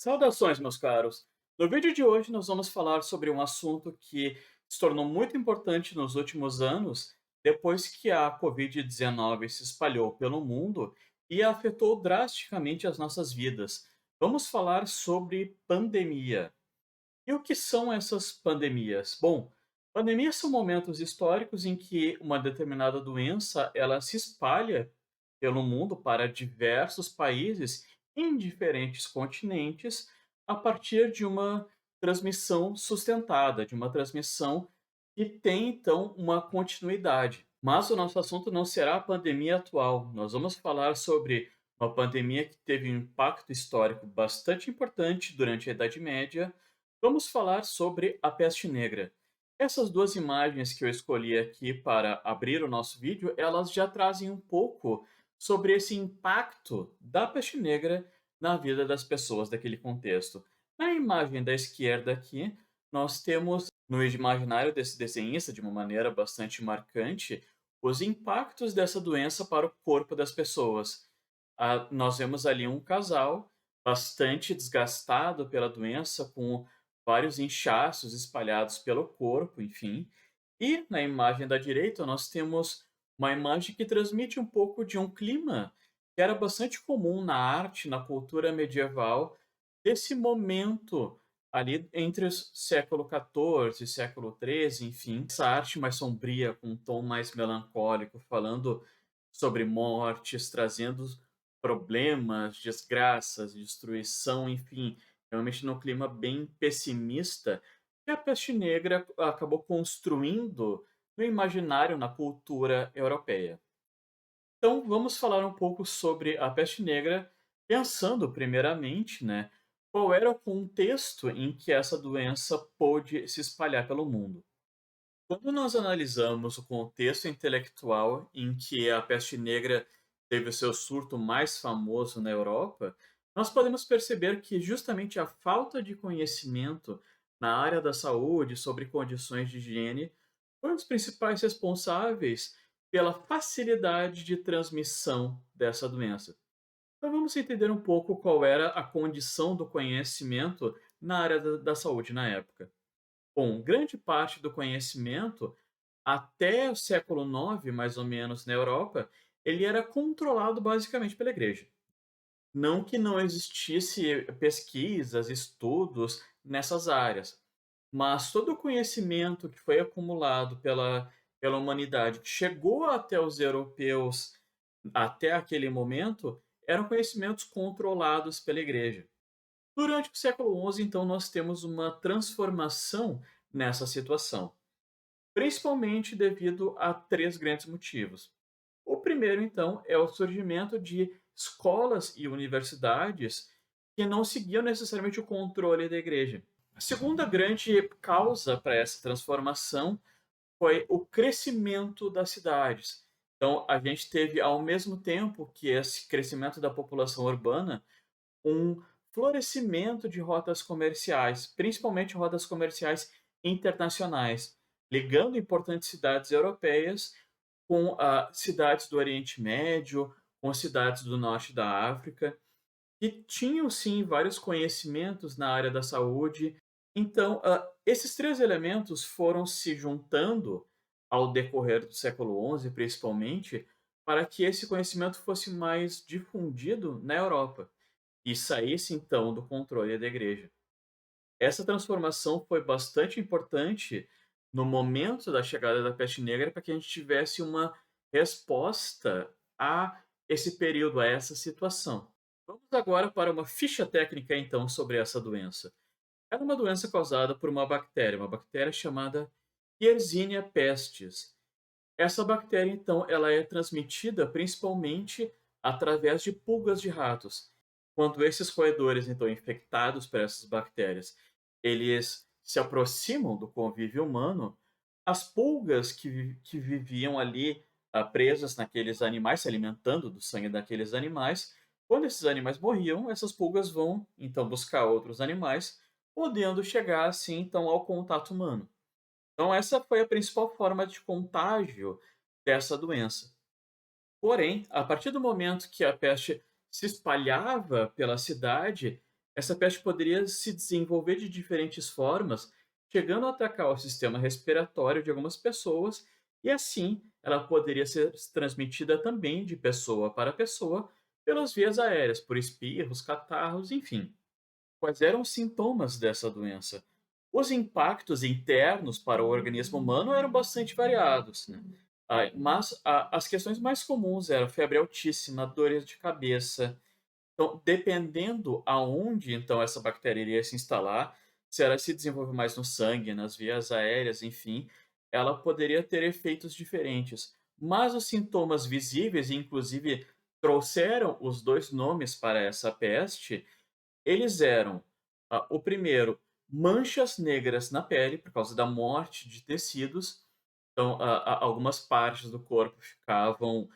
Saudações, meus caros! No vídeo de hoje, nós vamos falar sobre um assunto que se tornou muito importante nos últimos anos, depois que a Covid-19 se espalhou pelo mundo e afetou drasticamente as nossas vidas. Vamos falar sobre pandemia. E o que são essas pandemias? Bom, pandemias são momentos históricos em que uma determinada doença ela se espalha pelo mundo para diversos países em diferentes continentes a partir de uma transmissão sustentada, de uma transmissão que tem então uma continuidade. Mas o nosso assunto não será a pandemia atual. Nós vamos falar sobre uma pandemia que teve um impacto histórico bastante importante durante a Idade Média. Vamos falar sobre a peste negra. Essas duas imagens que eu escolhi aqui para abrir o nosso vídeo, elas já trazem um pouco sobre esse impacto da peste negra na vida das pessoas daquele contexto. Na imagem da esquerda aqui, nós temos no imaginário desse desenhista, de uma maneira bastante marcante, os impactos dessa doença para o corpo das pessoas. Nós vemos ali um casal bastante desgastado pela doença, com vários inchaços espalhados pelo corpo, enfim. E na imagem da direita, nós temos uma imagem que transmite um pouco de um clima que era bastante comum na arte, na cultura medieval, desse momento ali entre o século XIV e século XIII, enfim. Essa arte mais sombria, com um tom mais melancólico, falando sobre mortes, trazendo problemas, desgraças, destruição, enfim, realmente num clima bem pessimista, que a peste negra acabou construindo no imaginário, na cultura europeia. Então, vamos falar um pouco sobre a peste negra, pensando primeiramente, né, qual era o contexto em que essa doença pôde se espalhar pelo mundo. Quando nós analisamos o contexto intelectual em que a peste negra teve o seu surto mais famoso na Europa, nós podemos perceber que justamente a falta de conhecimento na área da saúde sobre condições de higiene foi um dos principais responsáveis pela facilidade de transmissão dessa doença. Então vamos entender um pouco qual era a condição do conhecimento na área da saúde na época. Bom, grande parte do conhecimento, até o século IX, mais ou menos, na Europa, ele era controlado basicamente pela igreja. Não que não existisse pesquisas, estudos nessas áreas, mas todo o conhecimento que foi acumulado pela humanidade, que chegou até os europeus até aquele momento, eram conhecimentos controlados pela igreja. Durante o século XI, então, nós temos uma transformação nessa situação, principalmente devido a três grandes motivos. O primeiro, então, é o surgimento de escolas e universidades que não seguiam necessariamente o controle da igreja. A segunda grande causa para essa transformação foi o crescimento das cidades. Então, a gente teve, ao mesmo tempo que esse crescimento da população urbana, um florescimento de rotas comerciais, principalmente rotas comerciais internacionais, ligando importantes cidades europeias com cidades do Oriente Médio, com cidades do norte da África, que tinham sim vários conhecimentos na área da saúde. Então, esses três elementos foram se juntando ao decorrer do século XI, principalmente, para que esse conhecimento fosse mais difundido na Europa e saísse então do controle da igreja. Essa transformação foi bastante importante no momento da chegada da peste negra para que a gente tivesse uma resposta a esse período, a essa situação. Vamos agora para uma ficha técnica então sobre essa doença. Ela é uma doença causada por uma bactéria chamada Yersinia pestis. Essa bactéria, então, ela é transmitida principalmente através de pulgas de ratos. Quando esses roedores, então, infectados por essas bactérias, eles se aproximam do convívio humano, as pulgas que viviam ali presas naqueles animais, se alimentando do sangue daqueles animais, quando esses animais morriam, essas pulgas vão, então, buscar outros animais, podendo chegar, assim, então, ao contato humano. Então, essa foi a principal forma de contágio dessa doença. Porém, a partir do momento que a peste se espalhava pela cidade, Essa peste poderia se desenvolver de diferentes formas, chegando a atacar o sistema respiratório de algumas pessoas, e assim ela poderia ser transmitida também de pessoa para pessoa pelas vias aéreas, por espirros, catarros, enfim. Quais eram os sintomas dessa doença? Os impactos internos para o organismo humano eram bastante variados, né? As questões mais comuns eram febre altíssima, dores de cabeça. Então, dependendo aonde então essa bactéria iria se instalar, se ela se desenvolve mais no sangue, nas vias aéreas, enfim, ela poderia ter efeitos diferentes. Mas os sintomas visíveis, e inclusive trouxeram os dois nomes para essa peste, eles eram, o primeiro, manchas negras na pele, por causa da morte de tecidos. Então, algumas partes do corpo ficavam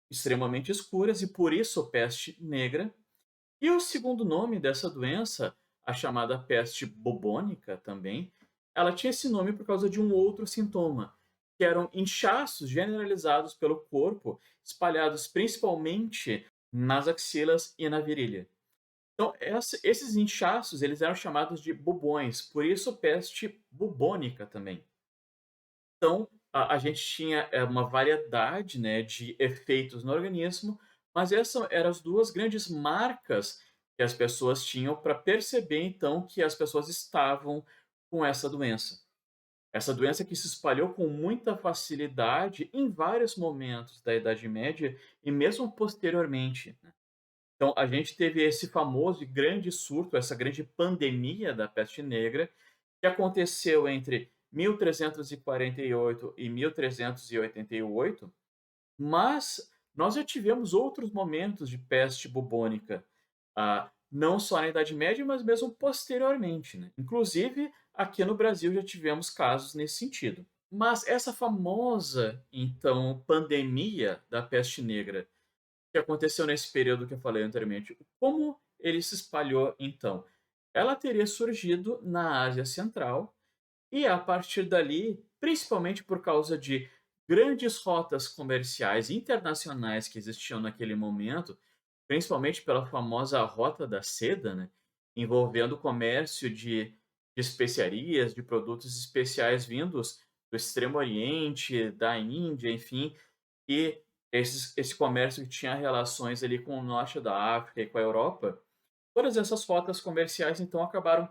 extremamente escuras e por isso peste negra. E o segundo nome dessa doença, a chamada peste bubônica também, ela tinha esse nome por causa de um outro sintoma, que eram inchaços generalizados pelo corpo, espalhados principalmente nas axilas e na virilha. Então, esses inchaços, eles eram chamados de bubões, por isso peste bubônica também. Então, a gente tinha uma variedade, né, de efeitos no organismo, mas essas eram as duas grandes marcas que as pessoas tinham para perceber, então, que as pessoas estavam com essa doença. Essa doença que se espalhou com muita facilidade em vários momentos da Idade Média e mesmo posteriormente, né. Então, a gente teve esse famoso e grande surto, essa grande pandemia da peste negra, que aconteceu entre 1348 e 1388, mas nós já tivemos outros momentos de peste bubônica, não só na Idade Média, mas mesmo posteriormente, né? Inclusive, aqui no Brasil já tivemos casos nesse sentido. Mas essa famosa, então, pandemia da peste negra que aconteceu nesse período que eu falei anteriormente, como ele se espalhou então? Ela teria surgido na Ásia Central e a partir dali, principalmente por causa de grandes rotas comerciais internacionais que existiam naquele momento, principalmente pela famosa Rota da Seda, né, envolvendo o comércio de especiarias, de produtos especiais vindos do Extremo Oriente, da Índia, enfim, e esse comércio que tinha relações ali com o norte da África e com a Europa, todas essas rotas comerciais então acabaram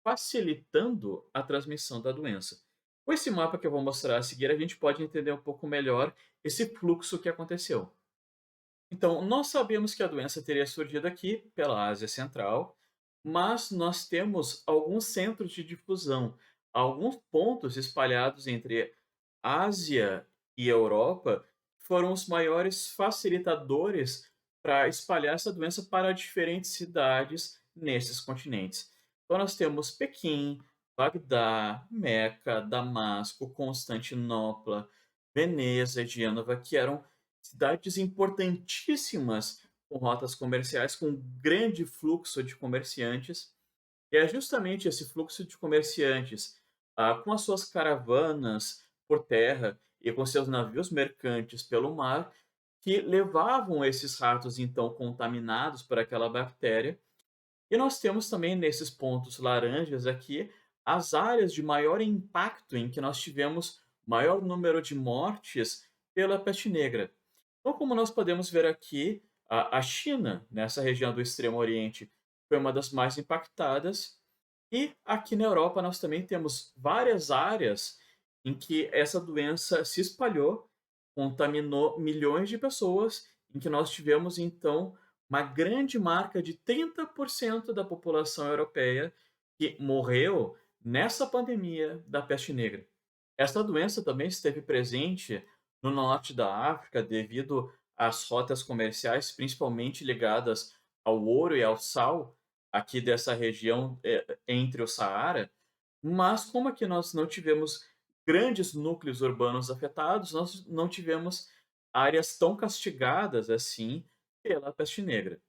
facilitando a transmissão da doença. Com esse mapa que eu vou mostrar a seguir, a gente pode entender um pouco melhor esse fluxo que aconteceu. Então, nós sabemos que a doença teria surgido aqui pela Ásia Central, mas nós temos alguns centros de difusão, alguns pontos espalhados entre Ásia e Europa que foram os maiores facilitadores para espalhar essa doença para diferentes cidades nesses continentes. Então, nós temos Pequim, Bagdá, Meca, Damasco, Constantinopla, Veneza e Gênova, que eram cidades importantíssimas com rotas comerciais, com grande fluxo de comerciantes. E é justamente esse fluxo de comerciantes, com as suas caravanas por terra e com seus navios mercantes pelo mar, que levavam esses ratos então contaminados por aquela bactéria. E nós temos também nesses pontos laranjas aqui as áreas de maior impacto em que nós tivemos maior número de mortes pela peste negra. Então, como nós podemos ver aqui, a China, nessa região do Extremo Oriente, foi uma das mais impactadas. E aqui na Europa nós também temos várias áreas em que essa doença se espalhou, contaminou milhões de pessoas, em que nós tivemos então uma grande marca de 30% da população europeia que morreu nessa pandemia da peste negra. Essa doença também esteve presente no norte da África devido às rotas comerciais, principalmente ligadas ao ouro e ao sal, aqui dessa região entre o Saara. Mas como aqui nós não tivemos grandes núcleos urbanos afetados, nós não tivemos áreas tão castigadas assim pela peste negra.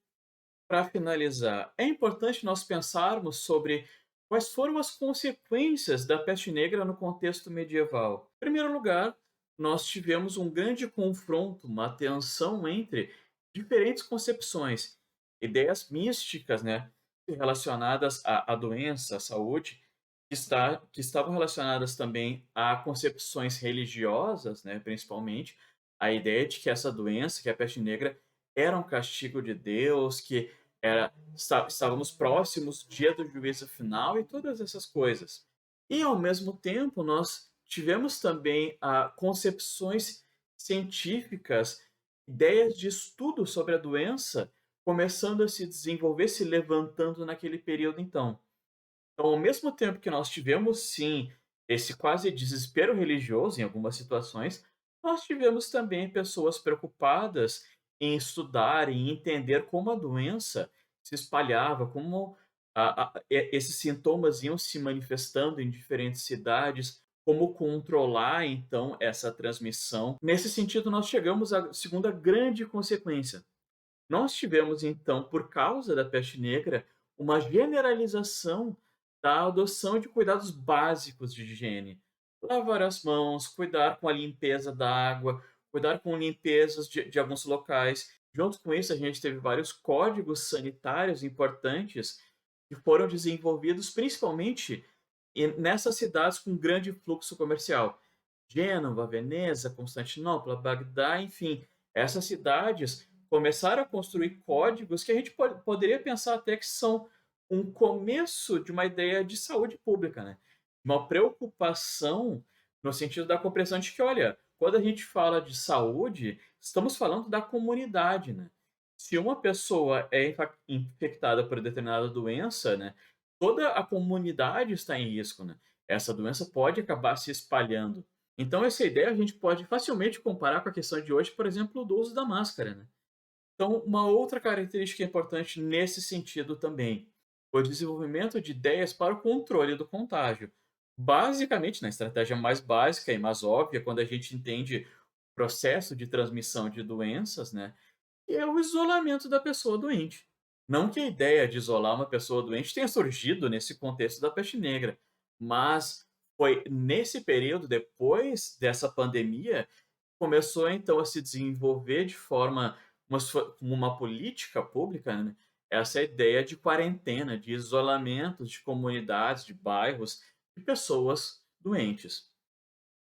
Para finalizar, é importante nós pensarmos sobre quais foram as consequências da peste negra no contexto medieval. Em primeiro lugar, nós tivemos um grande confronto, uma tensão entre diferentes concepções, ideias místicas, né? relacionadas à doença, à saúde, que estavam relacionadas também a concepções religiosas, né, principalmente, a ideia de que essa doença, que é a peste negra, era um castigo de Deus, que estávamos próximos do dia do juízo final e todas essas coisas. E, ao mesmo tempo, nós tivemos também concepções científicas, ideias de estudo sobre a doença começando a se desenvolver, se levantando naquele período então. Então, ao mesmo tempo que nós tivemos sim esse quase desespero religioso em algumas situações, nós tivemos também pessoas preocupadas em estudar e entender como a doença se espalhava, como esses sintomas iam se manifestando em diferentes cidades, como controlar então essa transmissão. Nesse sentido, nós chegamos à segunda grande consequência. Nós tivemos então, por causa da peste negra, uma generalização da adoção de cuidados básicos de higiene. Lavar as mãos, cuidar com a limpeza da água, cuidar com limpezas de alguns locais. Junto com isso, a gente teve vários códigos sanitários importantes que foram desenvolvidos principalmente nessas cidades com grande fluxo comercial. Gênova, Veneza, Constantinopla, Bagdá, enfim, essas cidades começaram a construir códigos que a gente poderia pensar até que são um começo de uma ideia de saúde pública, né? Uma preocupação no sentido da compreensão de que, olha, quando a gente fala de saúde, estamos falando da comunidade, né? Se uma pessoa é infectada por determinada doença, né, toda a comunidade está em risco, né? Essa doença pode acabar se espalhando. Então, essa ideia a gente pode facilmente comparar com a questão de hoje, por exemplo, do uso da máscara, né? Então, uma outra característica importante nesse sentido também, foi o desenvolvimento de ideias para o controle do contágio. Basicamente, na estratégia mais básica e mais óbvia, quando a gente entende o processo de transmissão de doenças, né, que é o isolamento da pessoa doente. Não que a ideia de isolar uma pessoa doente tenha surgido nesse contexto da peste negra, mas foi nesse período, depois dessa pandemia, começou então a se desenvolver de forma como uma política pública, né, essa ideia de quarentena, de isolamento de comunidades, de bairros, de pessoas doentes.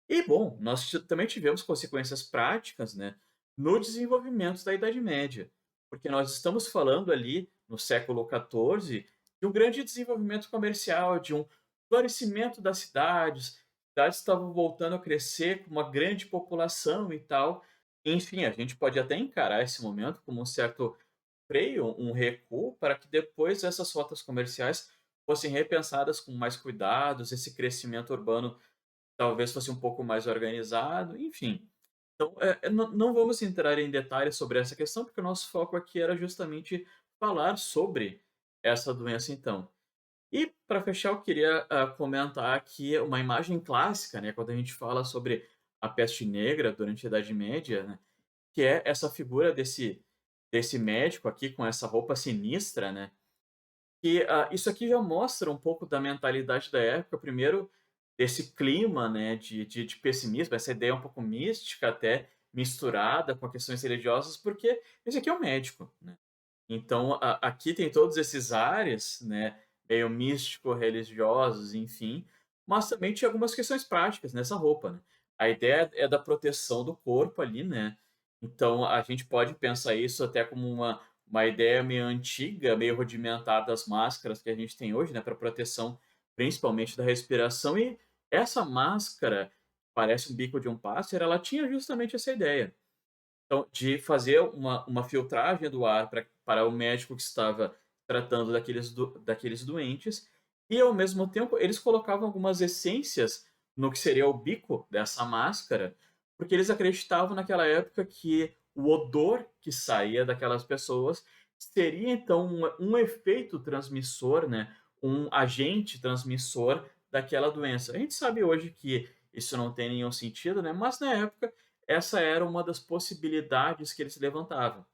E bom, nós também tivemos consequências práticas, né, no desenvolvimento da Idade Média, porque nós estamos falando ali no século XIV de um grande desenvolvimento comercial, de um florescimento das cidades estavam voltando a crescer com uma grande população e tal. Enfim, a gente pode até encarar esse momento como um certo freio, um recuo, para que depois essas rotas comerciais fossem repensadas com mais cuidados, esse crescimento urbano talvez fosse um pouco mais organizado, enfim. Então, não vamos entrar em detalhes sobre essa questão, porque o nosso foco aqui era justamente falar sobre essa doença então. E para fechar, eu queria, comentar aqui uma imagem clássica, né, quando a gente fala sobre a peste negra durante a Idade Média, né, que é essa figura desse médico aqui com essa roupa sinistra, né, e, isso aqui já mostra um pouco da mentalidade da época, primeiro, desse clima, né, de pessimismo, essa ideia um pouco mística até, misturada com questões religiosas, porque esse aqui é um médico, né. Então aqui tem todos esses ares, né, meio místico-religiosos, enfim, mas também tinha algumas questões práticas nessa roupa, né. A ideia é da proteção do corpo ali, né, então a gente pode pensar isso até como uma ideia meio antiga, meio rudimentar das máscaras que a gente tem hoje, né, para proteção principalmente da respiração e essa máscara, parece um bico de um pássaro, ela tinha justamente essa ideia. Então, de fazer uma filtragem do ar para o médico que estava tratando daqueles doentes, e ao mesmo tempo eles colocavam algumas essências no que seria o bico dessa máscara, porque eles acreditavam naquela época que o odor que saía daquelas pessoas seria então um efeito transmissor, né, um agente transmissor daquela doença. A gente sabe hoje que isso não tem nenhum sentido, né, mas na época essa era uma das possibilidades que eles levantavam.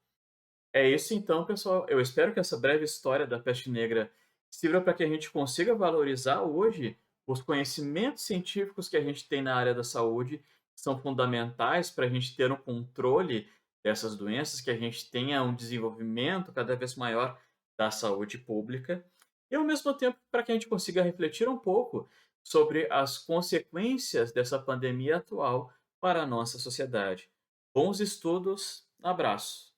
É isso então, pessoal. Eu espero que essa breve história da peste negra sirva para que a gente consiga valorizar hoje os conhecimentos científicos que a gente tem na área da saúde, que são fundamentais para a gente ter um controle dessas doenças, que a gente tenha um desenvolvimento cada vez maior da saúde pública e, ao mesmo tempo, para que a gente consiga refletir um pouco sobre as consequências dessa pandemia atual para a nossa sociedade. Bons estudos, abraço.